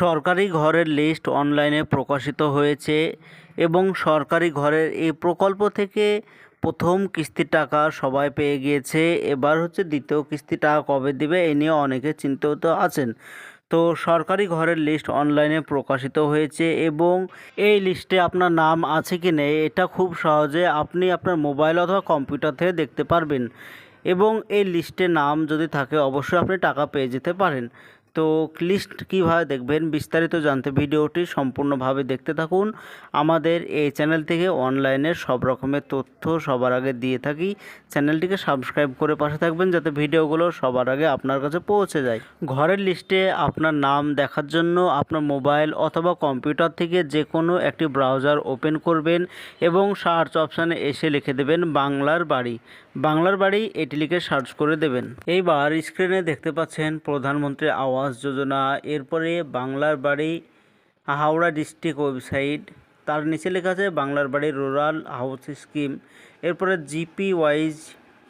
সরকারি ঘরের লিস্ট অনলাইনে প্রকাশিত হয়েছে এবং সরকারি ঘরের এই প্রকল্প থেকে প্রথম কিস্তির টাকা সবাই পেয়ে গিয়েছে। এবার হচ্ছে দ্বিতীয় কিস্তি টাকা কবে দিবে এ নিয়ে অনেকে চিন্তিত আছেন। তো সরকারি ঘরের লিস্ট অনলাইনে প্রকাশিত হয়েছে এবং এই লিস্টে আপনার নাম আছে কি নেই এটা খুব সহজে আপনি আপনার মোবাইল অথবা কম্পিউটার থেকে দেখতে পারবেন এবং এই লিস্টে নাম যদি থাকে অবশ্যই আপনি টাকা পেয়ে যেতে পারেন। তো লিস্ট কীভাবে দেখবেন বিস্তারিত জানতে ভিডিওটি সম্পূর্ণভাবে দেখতে থাকুন। আমাদের এই চ্যানেল থেকে অনলাইনের সব রকমের তথ্য সবার আগে দিয়ে থাকি। চ্যানেলটিকে সাবস্ক্রাইব করে পাশে থাকবেন যাতে ভিডিওগুলো সবার আগে আপনার কাছে পৌঁছে যায়। ঘরের লিস্টে আপনার নাম দেখার জন্য আপনার মোবাইল অথবা কম্পিউটার থেকে যে কোনো একটি ব্রাউজার ওপেন করবেন এবং সার্চ অপশানে এসে লিখে দেবেন বাংলার বাড়ি। বাংলার বাড়ি এটি লিখে সার্চ করে দেবেন। এইবার স্ক্রিনে দেখতে পাচ্ছেন প্রধানমন্ত্রী আবাস যোজনা, এরপরে বাংলার বাড়ি হাওড়া ডিস্ট্রিক্ট ওয়েবসাইট, তার নিচে লেখা আছে বাংলার বাড়ি রুরাল হাউস স্কিম, এরপরে জিপি ওয়াইজ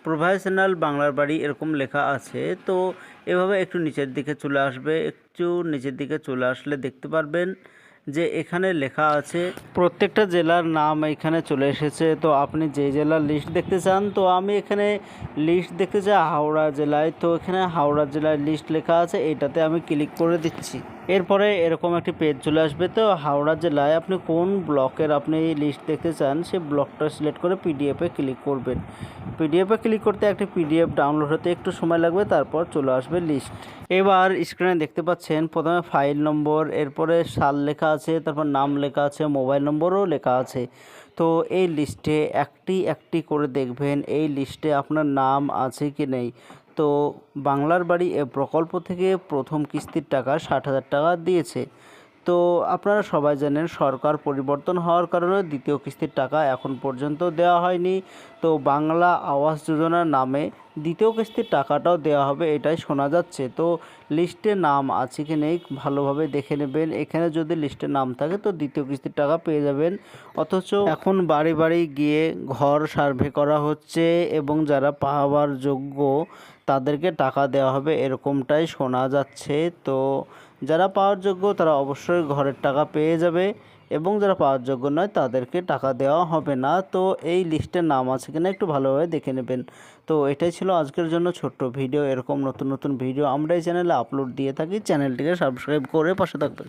প্রফেশনাল বাংলার বাড়ি এরকম লেখা আছে। তো এভাবে একটু নিচের দিকে চলে আসবে, একটু নিচের দিকে চলে আসলে দেখতে পারবেন যে এখানে লেখা আছে প্রত্যেকটা জেলার নাম এখানে চলে এসেছে। তো আপনি যে জেলার লিস্ট দেখতে চান, তো আমি এখানে লিস্ট দেখতে চাই হাওড়া জেলায়, তো এখানে হাওড়া জেলার লিস্ট লেখা আছে, এটাতে আমি ক্লিক করে দিচ্ছি। এরপরে এরকম একটি পেজ চলে আসবে। তো হাওড়া জেলায় আপনি কোন ব্লকের আপনি লিস্ট দেখতে চান সেই ব্লকটা সিলেক্ট করে পিডিএফে ক্লিক করবেন। পিডিএফে ক্লিক করতে একটি পিডিএফ ডাউনলোড হতে একটু সময় লাগবে, তারপর চলে আসবে লিস্ট। এবার স্ক্রিনে দেখতে পাচ্ছেন প্রথমে ফাইল নম্বর, এরপরে সাল লেখা আছে, তারপর নাম লেখা আছে, মোবাইল নম্বরও লেখা আছে। তো এই লিস্টে একটি একটি করে দেখবেন এই লিস্টে আপনার নাম আছে কি নেই। তো বাংলার বাড়ি এ প্রকল্প থেকে প্রথম কিস্তির টাকা 60,000 টাকা দিয়েছে। তো আপনারা সবাই জানেন সরকার পরিবর্তন হওয়ার কারণে দ্বিতীয় কিস্তির টাকা এখন পর্যন্ত দেওয়া হয়নি। তো বাংলা আবাস যোজনার নামে দ্বিতীয় কিস্তির টাকাটাও দেওয়া হবে এটাই শোনা যাচ্ছে। তো লিস্টে নাম আছে কি নেই ভালোভাবে দেখে নেবেন। এখানে যদি লিস্টে নাম থাকে তো দ্বিতীয় কিস্তির টাকা পেয়ে যাবেন। অথচ এখন বাড়ি বাড়ি গিয়ে ঘর সার্ভে করা হচ্ছে এবং যারা পাওয়ার যোগ্য তাদেরকে টাকা দেওয়া হবে এরকমটাই শোনা যাচ্ছে। তো যারা পাওয়ার যোগ্য তারা অবশ্যই ঘরের টাকা পেয়ে যাবে এবং যারা পাওয়ার যোগ্য নয় তাদেরকে টাকা দেওয়া হবে না। তো এই লিস্টের নাম আছে কিনা একটু ভালোভাবে দেখে নেবেন। তো এটাই ছিল আজকের জন্য ছোট্ট ভিডিও। এরকম নতুন নতুন ভিডিও আমরা এই চ্যানেলে আপলোড দিয়ে থাকি, চ্যানেলটিকে সাবস্ক্রাইব করে পাশে থাকবেন।